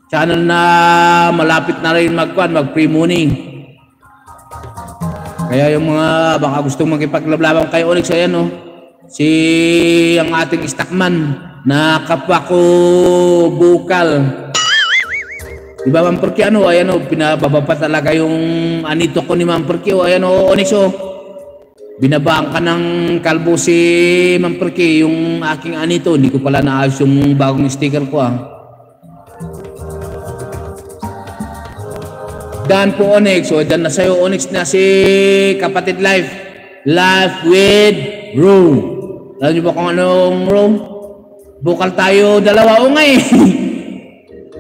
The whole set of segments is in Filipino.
channel na malapit na rin mag-pre-mooning. Kaya yung mga baka gustong magkipaglablaban kay Onyx, ayan no, ang ating stockman na kapwa ko bukal. Diba Ma'am Perky, ano, ayan o, pinababa pa talaga yung anito ko ni Ma'am Perky, o ayan o, Onyx o. Binabaan ka ng kalbo si Ma'am Perky, yung aking anito, hindi ko pala naayos yung bagong sticker ko Dan po Onyx, o dyan na sa'yo Onyx na si Kapatid Life with Ro. Alam nyo ba kung anong Ro? Bukal tayo dalawa o nga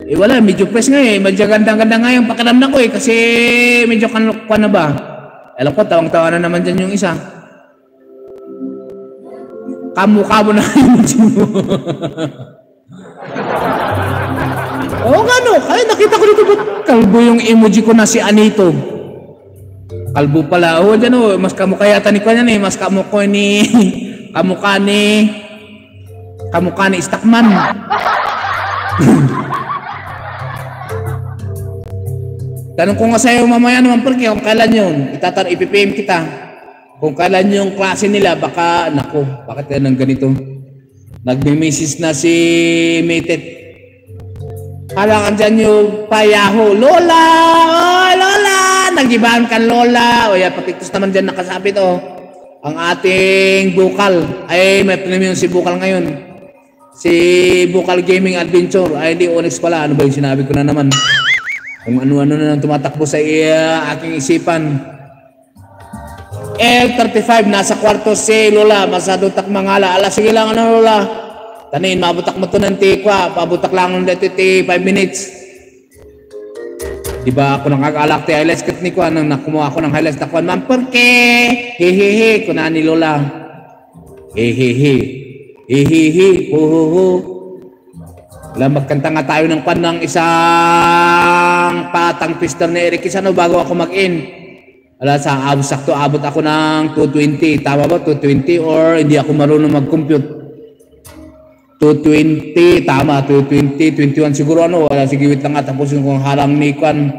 wala, medyo press nga medyo gandang-ganda nga yung pakiramdam ko kasi medyo kanukwa na ba. Alam ko, tawang-tawa na naman dyan yung isa. Kamukha mo na emoji mo. Oo nga no, ay nakita ko dito ba't kalbo yung emoji ko na si Anito. Kalbo pala, oo dyan o, mas kamukha yata ni Kwan yan mas kamukha ni kamukha ni Stockman. Tanong ko nga sa'yo mamaya naman Perky kung kailan yun. Ipipm kita. Kung kailan yung klase nila, baka, nako, bakit yan ang ganito? Nagme-message na si Mated. Kala ka dyan yung payaho. Lola! Oh, Lola! Nagibahan ka Lola. O yan, patitos naman dyan nakasapit ang ating bukal. Ay, may premium si bukal ngayon. Si Bukal Gaming Adventure. Ay, di Onyx pala. Ano ba yung sinabi ko na naman? Kung ano-ano na nang tumatakbo sa aking isipan. L35, nasa kwarto si Lola. Masado takmangala. Ala, sige lang Lola. Tanin, mabutak mo to ng tikwa. Pabutak lang ng 5 minutes. Diba ako nakag-alak ti highlights kat ni Kwan. Nang nakumuha ako ng highlights na Kwan. Ma'am Perky! Hehehe. Kuna ni Lola. Hehehe. Hehehe. Ho. Alam, magkanta nga tayo ng Kwan ng isang patang twister ni Eric Kisano bago ako mag-in. Alam, sakto abot ako ng 220. Tama ba? 220 or hindi ako marunong mag-compute? 220. Tama, 220. 21 siguro ano. Wala, sige, wait lang nga. Tapos yung harang ni Kwan.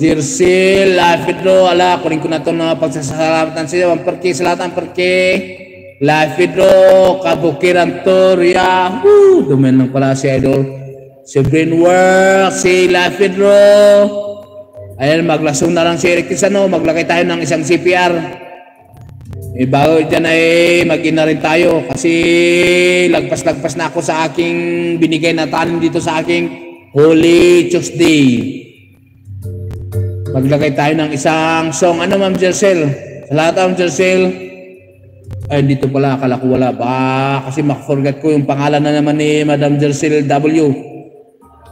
Jersey, Lafidro. Ala, kunin ko na ito na pagsasalamatan siya. Ma'am Perky, salatan Perky. Lafidro, Kabukiran Toria. Dumen lang pala si Idol. Si Brainwork, si Lafidro. Ayan, maglasong na lang si Eric Kisano. Maglagay tayo ng isang CPR. Bago dyan ay mag-ina rin tayo. Kasi lagpas-lagpas na ako sa aking binigay na tanim dito sa aking Holy Tuesday. Maglagay tayo ng isang song. Ano Ma'am Jercel? Salamat Ma'am Jercel. Ay, dito pala, akala ko wala. Kasi makaforget ko yung pangalan na naman ni Madam Jercel W.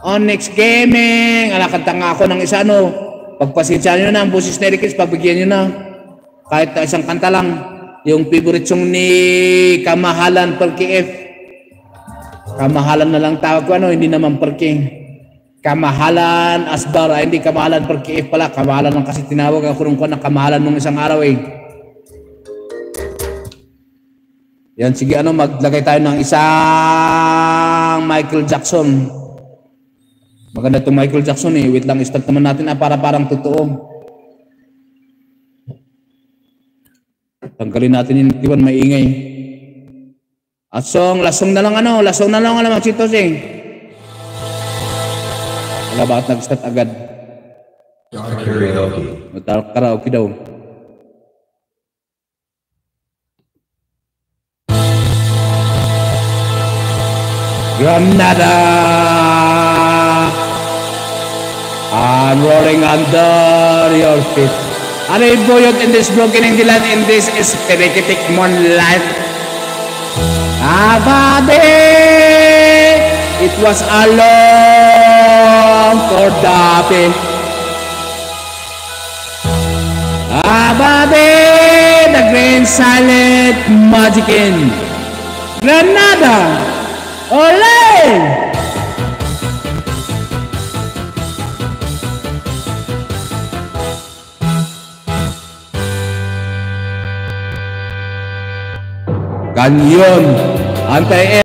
Onyx Gaming. Kanta nga ako ng isa, no. Pagpasensyahan nyo na, ang boses na Erikis, pagbigyan nyo na. Kahit isang kanta lang. Yung favorite song ni Kamahalan Perky F. Kamahalan na lang tawag ko, ano, hindi naman Perky. Kamahalan Asbar. Ay, hindi Kamahalan Perky F pala. Kamahalan lang kasi tinawag ako nung ng Kamahalan nung isang araw Yan, sige ano, maglagay tayo ng isang Michael Jackson. Maganda itong Michael Jackson Wait lang, start naman natin para parang totoo. Tanggalin natin yung tiwan, maingay. Lasong na lang mga chitos Wala, bakit nag-start agad? Karaoke daw. Granada, I'm rolling under your feet. Are you buoyant in this broken England, in this spiritic moonlight? Abade, it was a long for the Abade, the green silent magician. Granada. Olé! Kanyon, antay